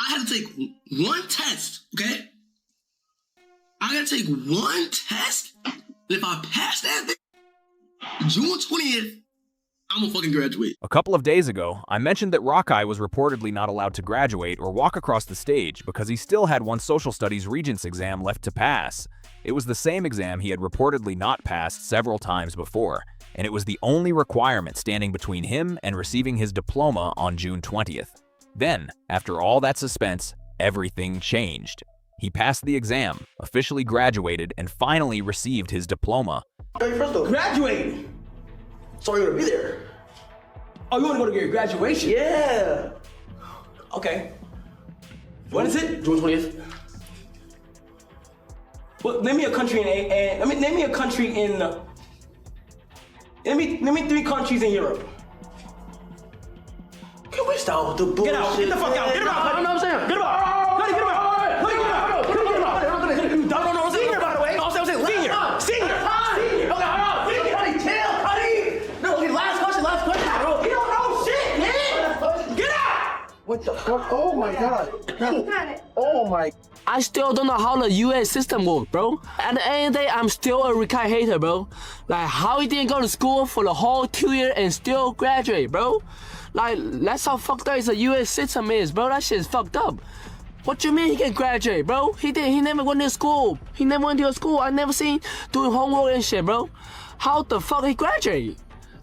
I had to take one test, okay? I gotta take one test. And if I pass that June 20th, I'm gonna fucking graduate. A couple of days ago, I mentioned that Rakai was reportedly not allowed to graduate or walk across the stage because he still had one social studies Regents exam left to pass. It was the same exam he had reportedly not passed several times before, and it was the only requirement standing between him and receiving his diploma on June 20th. Then, after all that suspense, everything changed. He passed the exam, officially graduated, and finally received his diploma. First though, graduate! So you're gonna be there? Oh, you wanna go to your graduation? Yeah! Okay. When is it? June 20th. Well, name me a country name me a country in name me 3 countries in Europe. Can we stop with the bullshit? Get out, get the fuck out, get him out, I know what I'm saying. Get him out! Get him out! Get him out! Get him out! Senior, by the way. I'm saying senior. Senior. Okay, hold on. Cuddy, chill, Cuddy! No, okay, last question, bro. You don't know shit, man! Get out! What the fuck? Oh my god. Oh my. I still don't know how the US system works, bro. At the end of the day, I'm still a Rakai hater, bro. Like, how he didn't go to school for the whole 2 years and still graduate, bro? Like, that's how fucked up the US system is, bro. That shit is fucked up. What you mean he can graduate, bro? He never went to school. He never went to school. I never seen doing homework and shit, bro. How the fuck he graduate?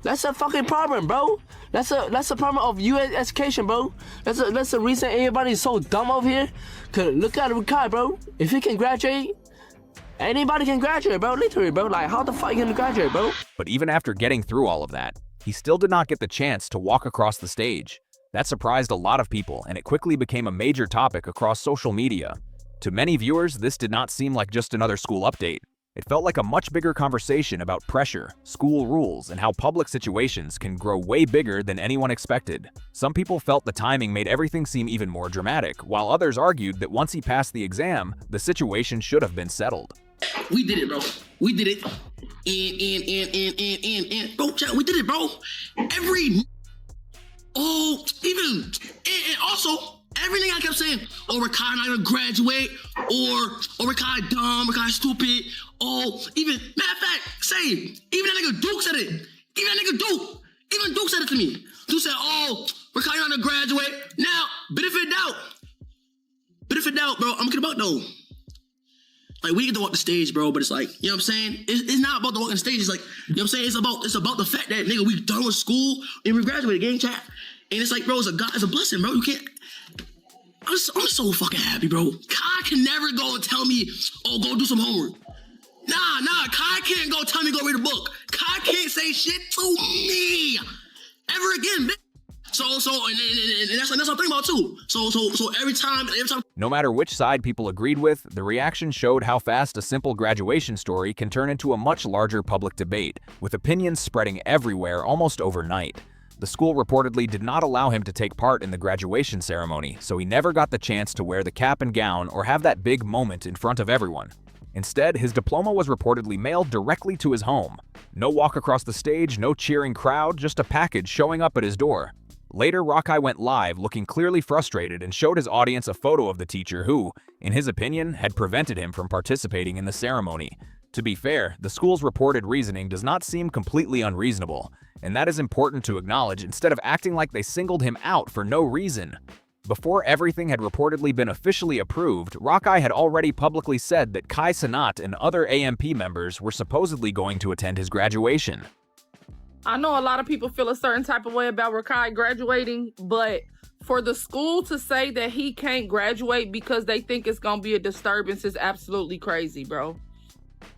That's a fucking problem, bro. That's a problem of U.S. education, bro. That's the reason everybody's so dumb over here. Cause look at Rakai, bro. If he can graduate, anybody can graduate, bro. Literally, bro. Like, how the fuck you gonna graduate, bro? But even after getting through all of that, he still did not get the chance to walk across the stage. That surprised a lot of people, and it quickly became a major topic across social media. To many viewers, this did not seem like just another school update. It felt like a much bigger conversation about pressure, school rules, and how public situations can grow way bigger than anyone expected. Some people felt the timing made everything seem even more dramatic, while others argued that once he passed the exam, the situation should have been settled. We did it, bro. We did it. And bro, chat, we did it, bro. And also, everything I kept saying, oh, Rakai not gonna graduate, or Rakai dumb, Rakai stupid, even, matter of fact, even that nigga Duke said it. Even Duke said it to me. Duke said, oh, Rakai not gonna graduate. Now, benefit of doubt, bro, I'm kidding about though. Like, we get to walk the stage, bro, but it's like, you know what I'm saying? It's not about the walking the stage. It's like, you know what I'm saying? It's about the fact that, nigga, we done with school and we graduated, gang chat. And it's like, bro, it's a blessing, bro. You can't. I'm so fucking happy, bro. Kai can never go and tell me, oh, go do some homework. Nah, Kai can't go tell me go read a book. Kai can't say shit to me ever again, bitch. And that's what I'm thinking about too. So every time. No matter which side people agreed with, the reaction showed how fast a simple graduation story can turn into a much larger public debate, with opinions spreading everywhere almost overnight. The school reportedly did not allow him to take part in the graduation ceremony, so he never got the chance to wear the cap and gown or have that big moment in front of everyone. Instead, his diploma was reportedly mailed directly to his home. No walk across the stage, no cheering crowd, just a package showing up at his door. Later, Rakai went live looking clearly frustrated and showed his audience a photo of the teacher who, in his opinion, had prevented him from participating in the ceremony. To be fair, the school's reported reasoning does not seem completely unreasonable, and that is important to acknowledge instead of acting like they singled him out for no reason. Before everything had reportedly been officially approved, Rakai had already publicly said that Kai Cenat and other AMP members were supposedly going to attend his graduation. I know a lot of people feel a certain type of way about Rakai graduating, but for the school to say that he can't graduate because they think it's going to be a disturbance is absolutely crazy, bro.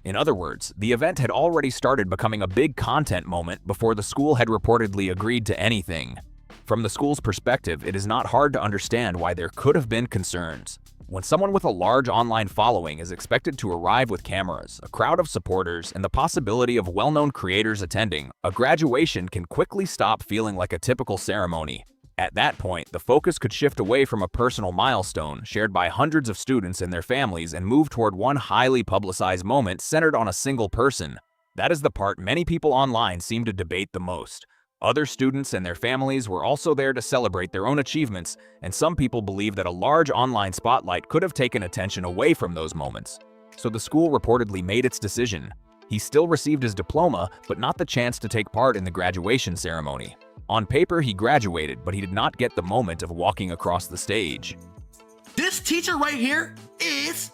In other words, the event had already started becoming a big content moment before the school had reportedly agreed to anything. From the school's perspective, it is not hard to understand why there could have been concerns. When someone with a large online following is expected to arrive with cameras, a crowd of supporters, and the possibility of well-known creators attending, a graduation can quickly stop feeling like a typical ceremony. At that point, the focus could shift away from a personal milestone shared by hundreds of students and their families and move toward one highly publicized moment centered on a single person. That is the part many people online seem to debate the most. Other students and their families were also there to celebrate their own achievements, and some people believe that a large online spotlight could have taken attention away from those moments. So the school reportedly made its decision. He still received his diploma, but not the chance to take part in the graduation ceremony. On paper, he graduated, but he did not get the moment of walking across the stage. This teacher right here is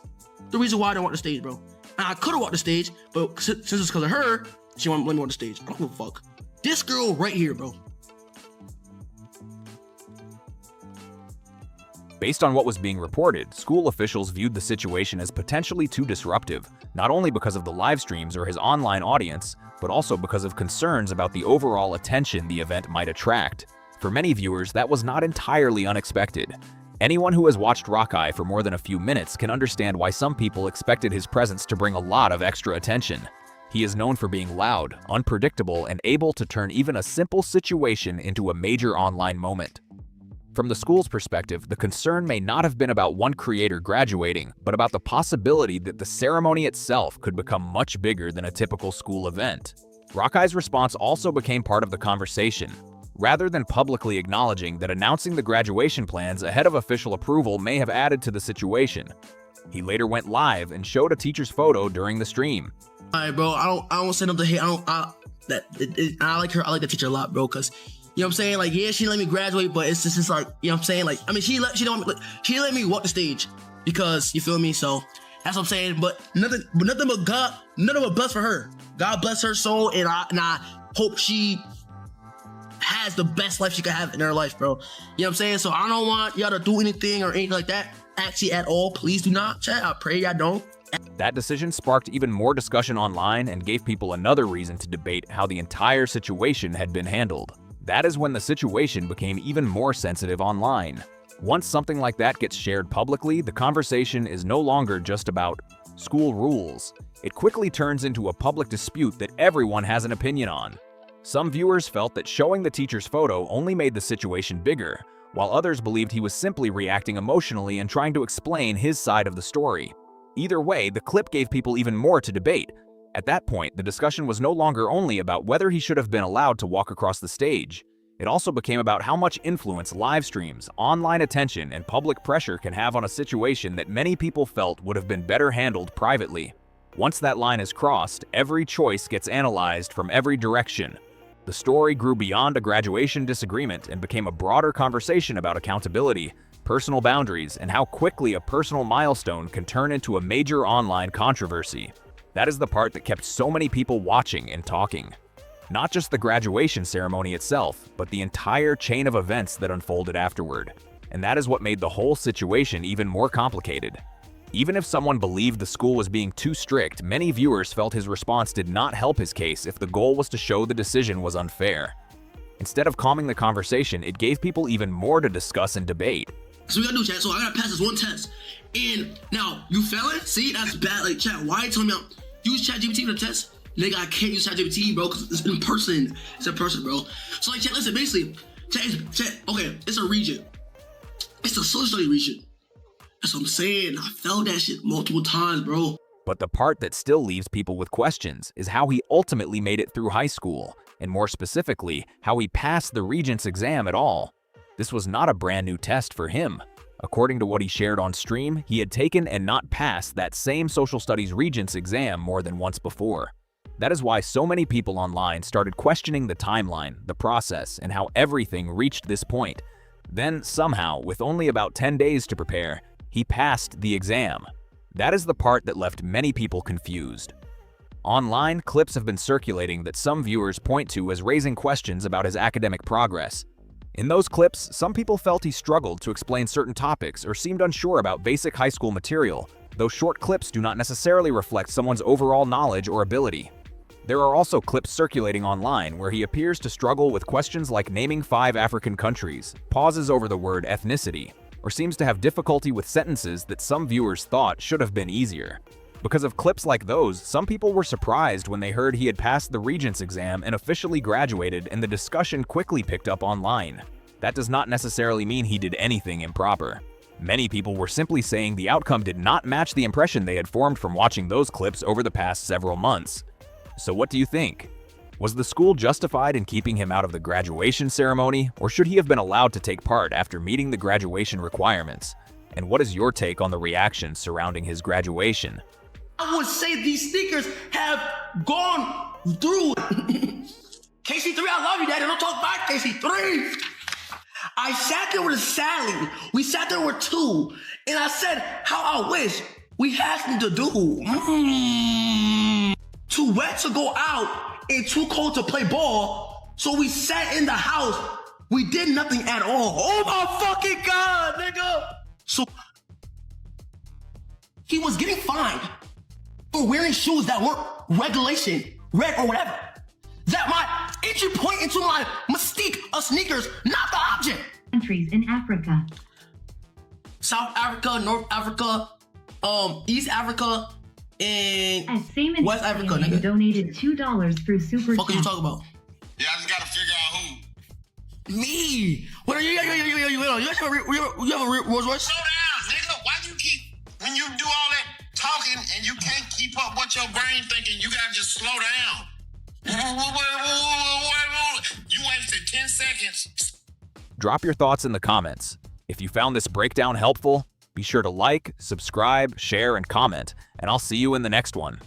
the reason why I don't walk the stage, bro. And I could have walked the stage, but since it's because of her, she won't let me walk the stage. I don't give a fuck. This girl right here, bro. Based on what was being reported, school officials viewed the situation as potentially too disruptive, not only because of the live streams or his online audience, but also because of concerns about the overall attention the event might attract. For many viewers, that was not entirely unexpected. Anyone who has watched Rakai for more than a few minutes can understand why some people expected his presence to bring a lot of extra attention. He is known for being loud, unpredictable, and able to turn even a simple situation into a major online moment. From the school's perspective, the concern may not have been about one creator graduating, but about the possibility that the ceremony itself could become much bigger than a typical school event. Rakai's response also became part of the conversation. Rather than publicly acknowledging that announcing the graduation plans ahead of official approval may have added to the situation, he later went live and showed a teacher's photo during the stream. All right, bro. I don't say nothing to hate. I like her. I like the teacher a lot, bro. Cause you know what I'm saying. Like, yeah, she let me graduate, but it's just like, you know what I'm saying. Like, I mean, she let me walk the stage because you feel me. So that's what I'm saying. But nothing but God, nothing but bless for her. God bless her soul, and I hope she has the best life she could have in her life, bro. You know what I'm saying. So I don't want y'all to do anything or anything like that. Actually, at all, please do not, chat. I pray y'all don't. That decision sparked even more discussion online and gave people another reason to debate how the entire situation had been handled. That is when the situation became even more sensitive online. Once something like that gets shared publicly, the conversation is no longer just about school rules. It quickly turns into a public dispute that everyone has an opinion on. Some viewers felt that showing the teacher's photo only made the situation bigger, while others believed he was simply reacting emotionally and trying to explain his side of the story. Either way, the clip gave people even more to debate. At that point, the discussion was no longer only about whether he should have been allowed to walk across the stage. It also became about how much influence live streams, online attention, and public pressure can have on a situation that many people felt would have been better handled privately. Once that line is crossed, every choice gets analyzed from every direction. The story grew beyond a graduation disagreement and became a broader conversation about accountability, personal boundaries, and how quickly a personal milestone can turn into a major online controversy. That is the part that kept so many people watching and talking. Not just the graduation ceremony itself, but the entire chain of events that unfolded afterward. And that is what made the whole situation even more complicated. Even if someone believed the school was being too strict, many viewers felt his response did not help his case if the goal was to show the decision was unfair. Instead of calming the conversation, it gave people even more to discuss and debate. So we gotta do, chat. So I gotta pass this one test. And now, you failing? See, that's bad. Like, chat, why are you telling me use ChatGPT for the test? Nigga, I can't use ChatGPT, bro, because it's in person. It's in person, bro. So, like, chat, listen, basically, okay, it's a region. It's a social study region. That's what I'm saying. I failed that shit multiple times, bro. But the part that still leaves people with questions is how he ultimately made it through high school, and more specifically, how he passed the Regents exam at all. This was not a brand new test for him. According to what he shared on stream, he had taken and not passed that same social studies Regents exam more than once before. That is why so many people online started questioning the timeline, the process, and how everything reached this point. Then, somehow, with only about 10 days to prepare, he passed the exam. That is the part that left many people confused. Online, clips have been circulating that some viewers point to as raising questions about his academic progress. In those clips, some people felt he struggled to explain certain topics or seemed unsure about basic high school material, though short clips do not necessarily reflect someone's overall knowledge or ability. There are also clips circulating online where he appears to struggle with questions like naming 5 African countries, pauses over the word ethnicity, or seems to have difficulty with sentences that some viewers thought should have been easier. Because of clips like those, some people were surprised when they heard he had passed the Regents exam and officially graduated, and the discussion quickly picked up online. That does not necessarily mean he did anything improper. Many people were simply saying the outcome did not match the impression they had formed from watching those clips over the past several months. So what do you think? Was the school justified in keeping him out of the graduation ceremony, or should he have been allowed to take part after meeting the graduation requirements? And what is your take on the reactions surrounding his graduation? I would say these sneakers have gone through. KC3, I love you, Daddy. Don't talk back, KC3. I sat there with Sally. We sat there with two. And I said, how I wish we had something to do. Too wet to go out and too cold to play ball. So we sat in the house. We did nothing at all. Oh my fucking God, nigga. So he was getting fined for wearing shoes that weren't regulation, red or whatever. That my entry point into my mystique of sneakers, not the object. Countries in Africa. South Africa, North Africa, East Africa, and As Seaman West Africa, nigga. donated $2 through Super What are you Chat. talking about? Yeah, I just gotta figure out who. Me. What are you? You have a Rolls Royce? Slow down, nigga. Why you keep, when you do all that talking and you can't keep up what your brain thinking, you gotta just slow down. You wasted 10 seconds. Drop your thoughts in the comments. If you found this breakdown helpful, be sure to like, subscribe, share, and comment, and I'll see you in the next one.